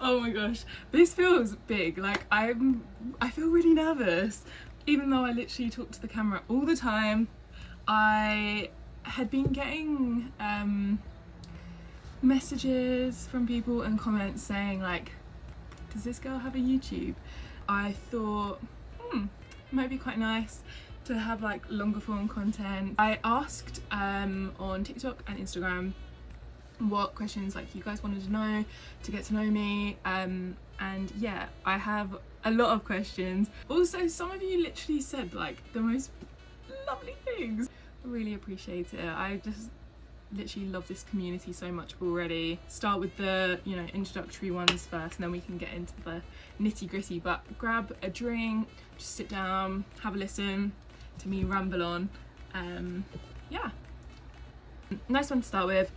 Oh my gosh, this feels big. Like I feel really nervous. Even though I literally talk to the camera all the time, I had been getting messages from people and comments saying like, does this girl have a YouTube? I thought, it might be quite nice to have like longer form content. I asked on TikTok and Instagram what questions like you guys wanted to know to get to know me, and yeah, I have a lot of questions. Also, some of you literally said like the most lovely things. I really appreciate it. I just literally love this community so much already. Start with the, you know, introductory ones first, and then we can get into the nitty-gritty. But grab a drink, just sit down, have a listen to me ramble on. Yeah, nice one to start with.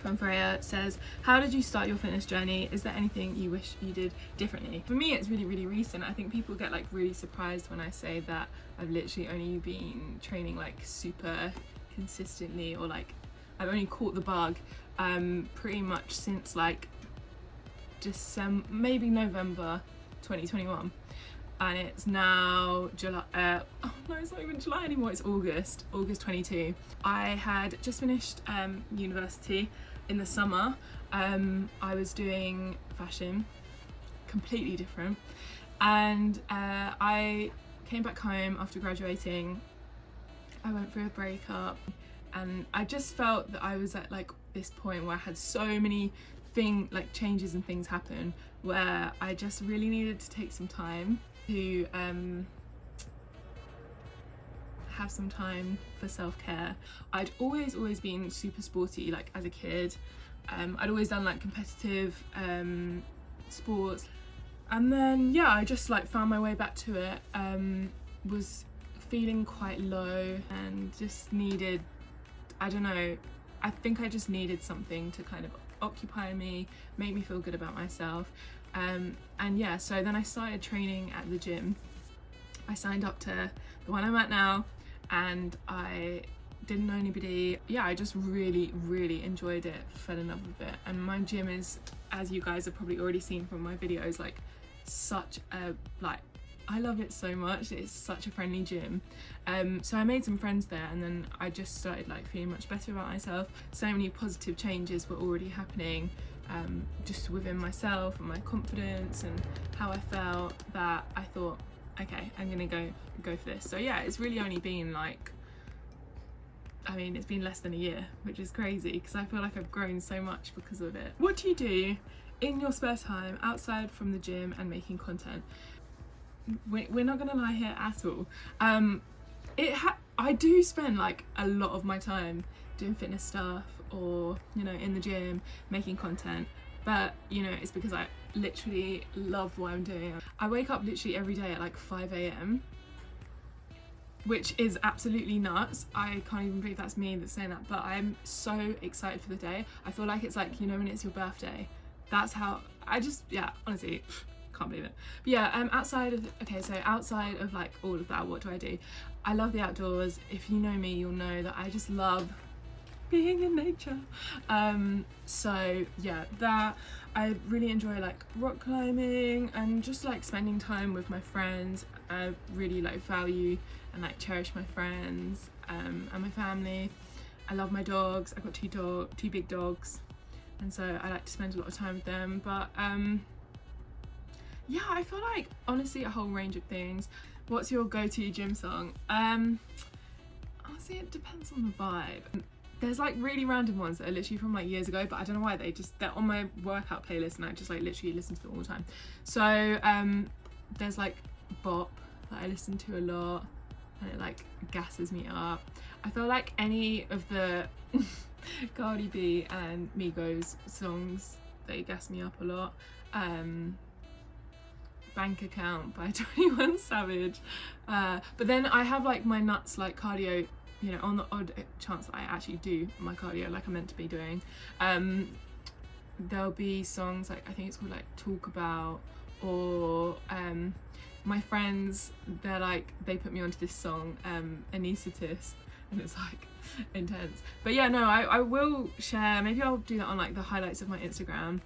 From Freya says, how did you start your fitness journey? Is there anything you wish you did differently? For me, it's really recent. I think people get like really surprised when I say that I've literally only been training like super consistently, or like I've only caught the bug pretty much since like December, maybe November 2021, and it's now July. Oh no, it's not even July anymore, it's August 22. I had just finished university in the summer. I was doing fashion, completely different, and I came back home after graduating. I went through a breakup, and I just felt that I was at like this point where I had so many changes and things happen, where I just really needed to take some time to have some time for self-care. I'd always been super sporty, like as a kid. I'd always done like competitive sports, and then yeah, I just like found my way back to it. Was feeling quite low and just needed, I don't know, I think I just needed something to kind of occupy me, make me feel good about myself. And yeah, so then I started training at the gym. I signed up to the one I'm at now, and I didn't know anybody. Yeah, I just really enjoyed it, fell in love with it. And my gym is, as you guys have probably already seen from my videos, like such a, like, I love it so much. It's such a friendly gym. So I made some friends there, and then I just started like feeling much better about myself. So many positive changes were already happening just within myself and my confidence and how I felt, that I thought, okay, I'm gonna go for this. So yeah, it's really only been like, I mean, it's been less than a year, which is crazy because I feel like I've grown so much because of it. What do you do in your spare time outside from the gym and making content? We're not gonna lie here at all. I do spend like a lot of my time doing fitness stuff, or you know, in the gym making content, but you know, it's because I literally love what I'm doing. I wake up literally every day at like 5 AM, which is absolutely nuts. I can't even believe that's me that's saying that, but I'm so excited for the day. I feel like it's like, you know, when it's your birthday, that's how I just, yeah, honestly, can't believe it. But yeah, outside of like all of that, what do I do? I love the outdoors. If you know me, you'll know that I just love being in nature. So yeah, that I really enjoy, like rock climbing and just like spending time with my friends. I really like value and like cherish my friends and my family. I love my dogs. I've got two big dogs, and so I like to spend a lot of time with them. But yeah, I feel like honestly a whole range of things. What's your go-to gym song? Honestly, it depends on the vibe. There's like really random ones that are literally from like years ago, but I don't know why, they're on my workout playlist and I just like literally listen to them all the time. So there's like Bop that I listen to a lot, and it like gasses me up. I feel like any of the Cardi B and Migos songs, they gas me up a lot. Bank Account by 21 Savage. But then I have like my nuts like cardio, you know, on the odd chance that I actually do my cardio like I'm meant to be doing. There'll be songs like, I think it's called like Talk About, or my friends, they put me onto this song, Anaesthetist, and it's like intense. But yeah, no, I will share, maybe I'll do that on like the highlights of my Instagram,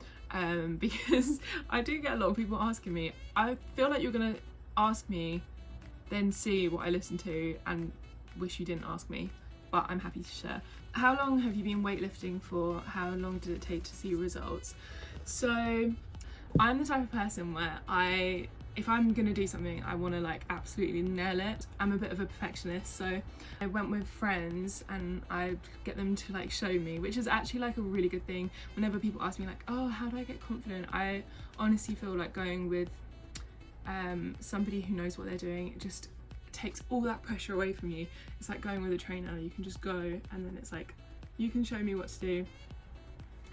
because I do get a lot of people asking me. I feel like you're gonna ask me, then see what I listen to and wish you didn't ask me, but I'm happy to share. How long have you been weightlifting for? How long did it take to see results? So I'm the type of person where if I'm gonna do something, I want to like absolutely nail it. I'm a bit of a perfectionist, so I went with friends and I get them to like show me, which is actually like a really good thing. Whenever people ask me like, oh, how do I get confident, I honestly feel like going with somebody who knows what they're doing, it just takes all that pressure away from you. It's like going with a trainer. You can just go and then it's like, you can show me what to do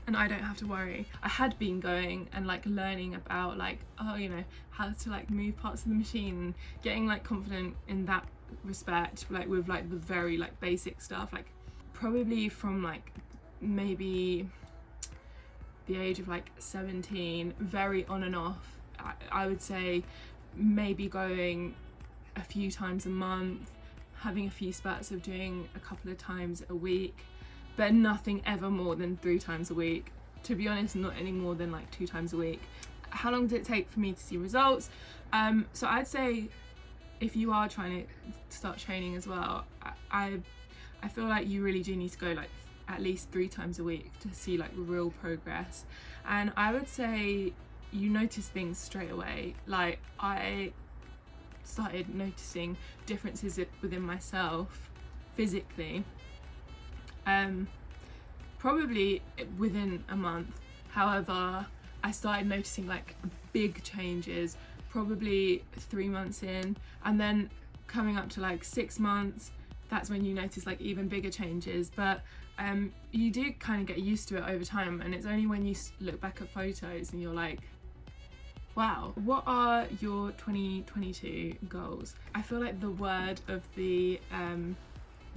and I don't have to worry. I had been going and like learning about like, oh, you know, how to like move parts of the machine, getting like confident in that respect, like with like the very like basic stuff, like probably from like maybe the age of like 17, very on and off. I would say maybe going a few times a month, having a few spurts of doing a couple of times a week, but nothing ever more than 3 times a week. To be honest, not any more than like 2 times a week. How long did it take for me to see results? So I'd say if you are trying to start training as well, I feel like you really do need to go like at least 3 times a week to see like real progress. And I would say you notice things straight away. Like I started noticing differences within myself physically probably within a month. However, I started noticing like big changes probably 3 months in, and then coming up to like 6 months, that's when you notice like even bigger changes. But you do kind of get used to it over time, and it's only when you look back at photos and you're like, wow. What are your 2022 goals? I feel like the word of the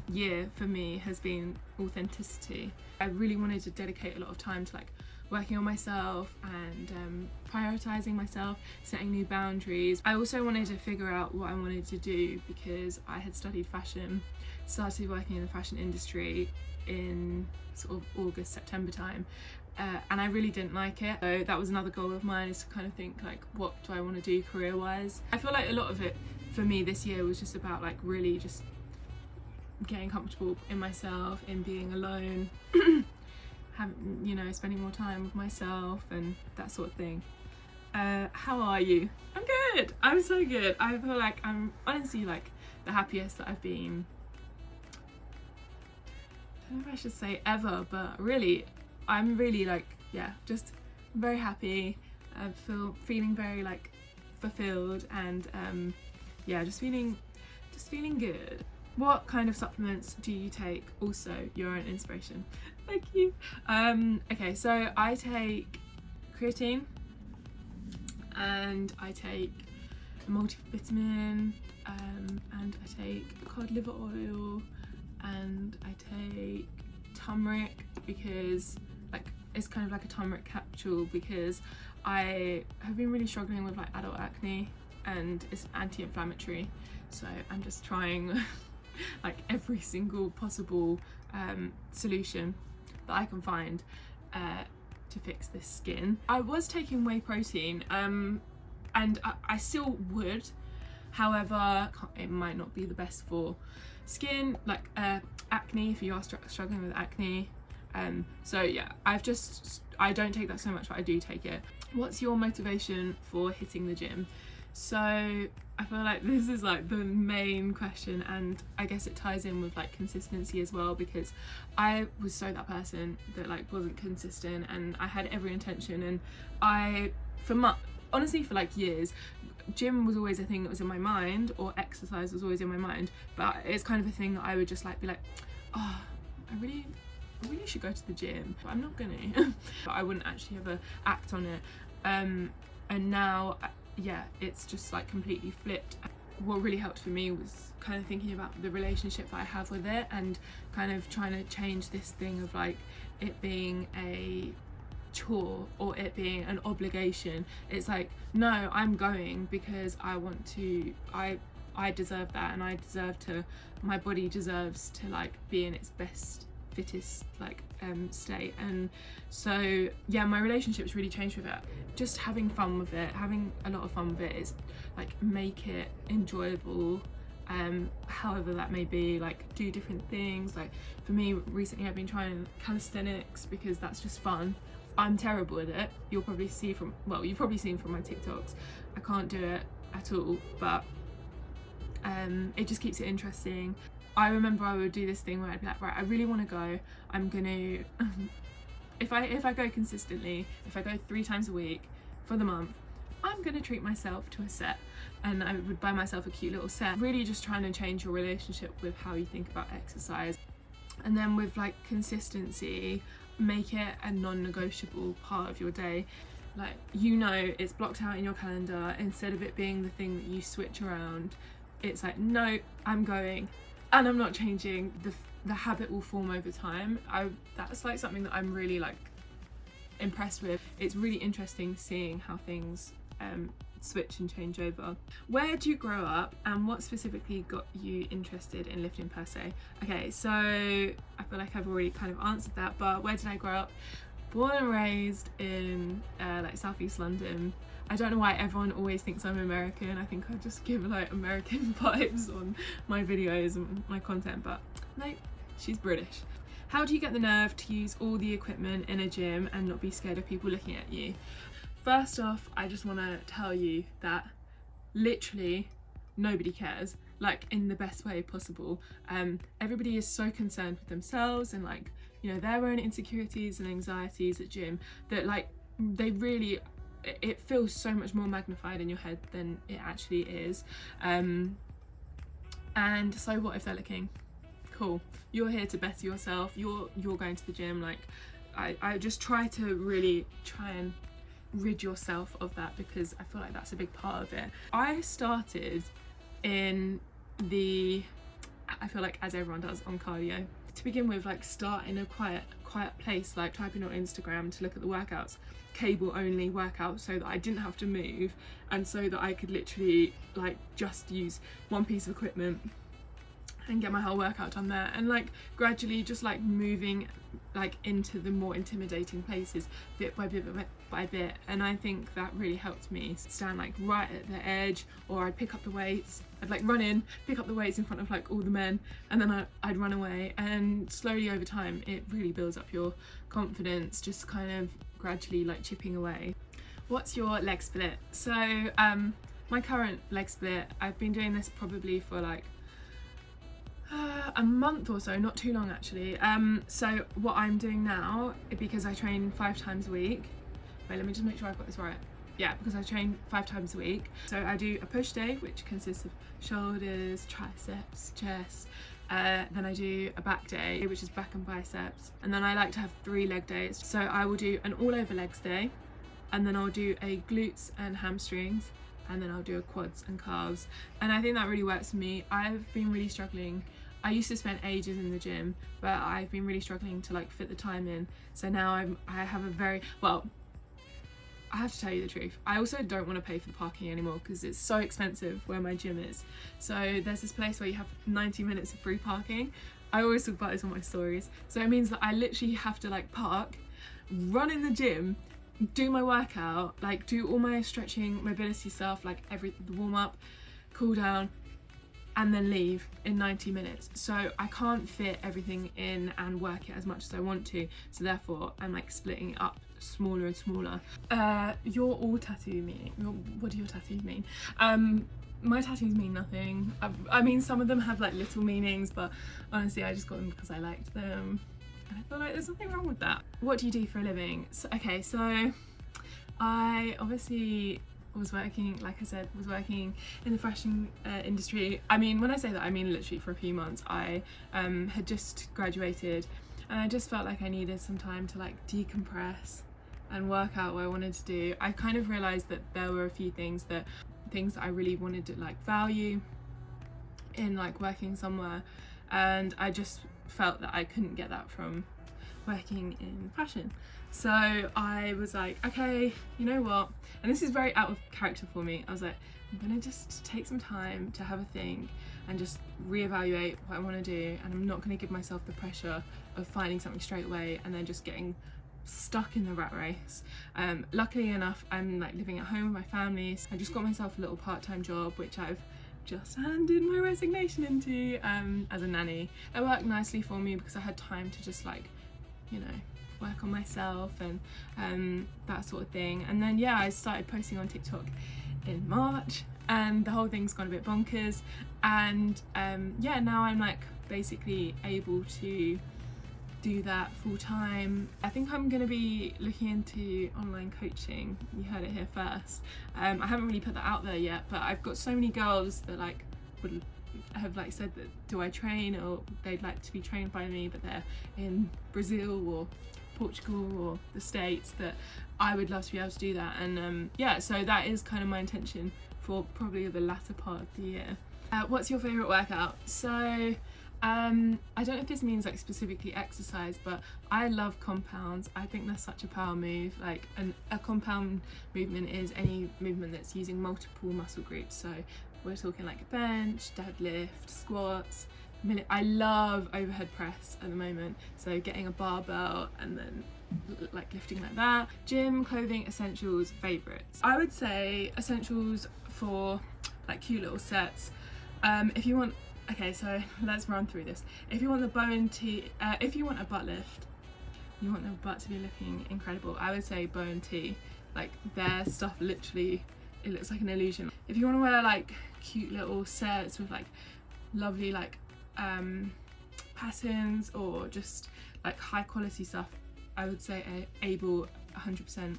year for me has been authenticity. I really wanted to dedicate a lot of time to like working on myself and prioritizing myself, setting new boundaries. I also wanted to figure out what I wanted to do because I had studied fashion, started working in the fashion industry in sort of August, September time. And I really didn't like it. So that was another goal of mine, is to kind of think like, what do I want to do career-wise? I feel like a lot of it for me this year was just about like really just getting comfortable in myself, in being alone, having, you know, spending more time with myself and that sort of thing. How are you? I'm good. I'm so good. I feel like I'm honestly like the happiest that I've been, I don't know if I should say ever, but really I'm really like, yeah, just very happy. I feeling very like fulfilled and yeah, just feeling good. What kind of supplements do you take? Also, you're an inspiration. Thank you. Okay, so I take creatine and I take a multivitamin and I take cod liver oil and I take turmeric because like it's kind of like a turmeric capsule because I have been really struggling with like adult acne and it's anti-inflammatory, so I'm just trying like every single possible solution that I can find to fix this skin. I was taking whey protein and I still would, however it might not be the best for skin, like acne, if you are struggling with acne. So yeah, I don't take that so much, but I do take it. What's your motivation for hitting the gym? So I feel like this is like the main question, and I guess it ties in with like consistency as well, because I was so that person that like wasn't consistent and I had every intention, and honestly for like years gym was always a thing that was in my mind, or exercise was always in my mind, but it's kind of a thing that I would just like be like, oh, I really should go to the gym, but I'm not gonna. But I wouldn't actually ever act on it, and now yeah, it's just like completely flipped. What really helped for me was kind of thinking about the relationship that I have with it and kind of trying to change this thing of like it being a chore or it being an obligation. It's like, no, I'm going because I want to, I I deserve that, and I deserve to, my body deserves to like be in its best, fittest like state. And so yeah, my relationship's really changed with it. Just having fun with it, having a lot of fun with it, is like make it enjoyable, however that may be. Like do different things. Like for me recently I've been trying calisthenics because that's just fun. I'm terrible at it. You'll probably see from, well, you've probably seen from my TikToks, I can't do it at all, but it just keeps it interesting. I remember I would do this thing where I'd be like, right, I really want to go, I'm gonna if I go consistently, if I go 3 times a week for the month, I'm gonna treat myself to a set, and I would buy myself a cute little set. Really just trying to change your relationship with how you think about exercise. And then with like consistency, make it a non-negotiable part of your day. Like, you know, it's blocked out in your calendar. Instead of it being the thing that you switch around, it's like, no, I'm going and I'm not changing. The habit will form over time. That's like something that I'm really like impressed with. It's really interesting seeing how things switch and change over. Where did you grow up, and what specifically got you interested in lifting per se? Okay, so I feel like I've already kind of answered that, but where did I grow up? Born and raised in like southeast London. I don't know why everyone always thinks I'm American. I think I just give like American vibes on my videos and my content, but no, she's British. How do you get the nerve to use all the equipment in a gym and not be scared of people looking at you? First off, I just want to tell you that literally nobody cares, like in the best way possible. Everybody is so concerned with themselves and like, you know, their own insecurities and anxieties at gym, that like they really, it feels so much more magnified in your head than it actually is. And so what if they're looking? Cool, you're here to better yourself, you're going to the gym. Like I just try to really try and rid yourself of that, because I feel like that's a big part of it. I started in the, I feel like as everyone does, on cardio. To begin with, like start in a quiet place, like typing on Instagram to look at the workouts, cable only workouts, so that I didn't have to move, and so that I could literally like just use one piece of equipment and get my whole workout done there. And like gradually just like moving like into the more intimidating places bit by bit, and I think that really helped me stand like right at the edge. Or I'd pick up the weights, I'd like run in, pick up the weights in front of like all the men, and then I'd run away, and slowly over time it really builds up your confidence, just kind of gradually like chipping away. What's your leg split? So my current leg split, I've been doing this probably for like a month or so, not too long actually. So what I'm doing now, because I train 5 times a week, wait, let me just make sure I've got this right. Yeah, because I train 5 times a week. So I do a push day, which consists of shoulders, triceps, chest. Then I do a back day, which is back and biceps. And then I like to have 3 leg days. So I will do an all over legs day, and then I'll do a glutes and hamstrings, and then I'll do a quads and calves. And I think that really works for me. I've been really struggling. I used to spend ages in the gym, but I've been really struggling to like fit the time in. So now I have a very, well, I have to tell you the truth, I also don't want to pay for the parking anymore because it's so expensive where my gym is. So there's this place where you have 90 minutes of free parking. I always talk about this on my stories. So it means that I literally have to like park, run in the gym, do my workout, like do all my stretching, mobility stuff, like the warm up, cool down, and then leave in 90 minutes. So I can't fit everything in and work it as much as I want to. So therefore I'm like splitting it up smaller and smaller. You're all tattoo meaning. What do your tattoos mean? My tattoos mean nothing. I mean, some of them have like little meanings, but honestly I just got them because I liked them. And I feel like there's nothing wrong with that. What do you do for a living? So, okay, so I obviously was working, like I said, was working in the fashion industry. I mean, when I say that, I mean literally for a few months. I had just graduated, and I just felt like I needed some time to like decompress and work out what I wanted to do. I kind of realised that there were a few things that I really wanted to like value in like working somewhere, and I just felt that I couldn't get that from working in fashion. So I was like, okay, you know what, and this is very out of character for me, I was like, I'm gonna just take some time to have a think and just reevaluate what I want to do, and I'm not going to give myself the pressure of finding something straight away and then just getting stuck in the rat race. Luckily enough, I'm like living at home with my family, so I just got myself a little part-time job which I've just handed my resignation into as a nanny. It worked nicely for me because I had time to just like, you know, work on myself and that sort of thing. And then yeah, I started posting on TikTok in March and the whole thing's gone a bit bonkers, and yeah, now I'm like basically able to do that full time. I think I'm gonna be looking into online coaching. You heard it here first. I haven't really put that out there yet, but I've got so many girls that like would have like said that do I train, or they'd like to be trained by me, but they're in Brazil or Portugal or the States, that I would love to be able to do that. And yeah, so that is kind of my intention for probably the latter part of the year. What's your favourite workout? So I don't know if this means like specifically exercise, but I love compounds. I think that's such a power move. Like a compound movement is any movement that's using multiple muscle groups. So we're talking like bench, deadlift, squats. I love overhead press at the moment, so getting a barbell and then like lifting like that. Gym, clothing, essentials, favourites. I would say essentials for like cute little sets. If you want, okay, so let's run through this. If you want the bow and tee, if you want a butt lift, you want the butt to be looking incredible, I would say bow and tee. Like their stuff literally, it looks like an illusion. If you want to wear like cute little sets with like lovely like patterns or just like high quality stuff, I would say Able 100%.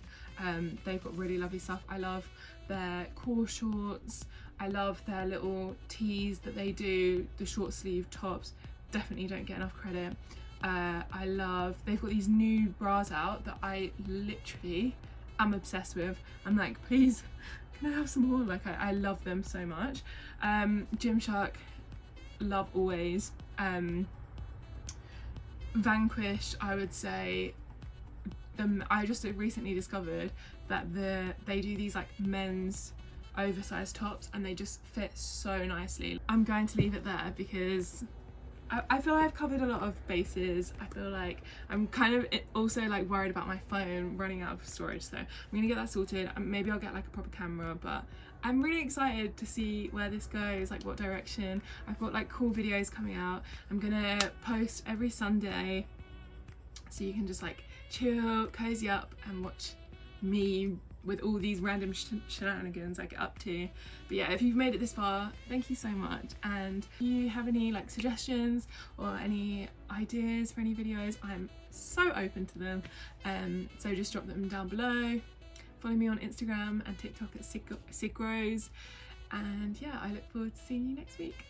They've got really lovely stuff. I love their core shorts, I love their little tees that they do, the short sleeve tops, definitely don't get enough credit. I love, they've got these new bras out that I literally am obsessed with. I'm like, please can I have some more? Like I love them so much. Gymshark, love always. Vanquish, I would say, I just recently discovered that they do these like men's oversized tops and they just fit so nicely. I'm going to leave it there because I feel I've covered a lot of bases. I feel like I'm kind of also like worried about my phone running out of storage, so I'm gonna get that sorted. Maybe I'll get like a proper camera, but I'm really excited to see where this goes, like what direction. I've got like cool videos coming out. I'm gonna post every Sunday, so you can just like chill, cozy up and watch me with all these random shenanigans I get up to. But yeah, if you've made it this far, thank you so much. And if you have any like suggestions or any ideas for any videos, I'm so open to them. So just drop them down below. Follow me on Instagram and TikTok at sydgrows. And yeah, I look forward to seeing you next week.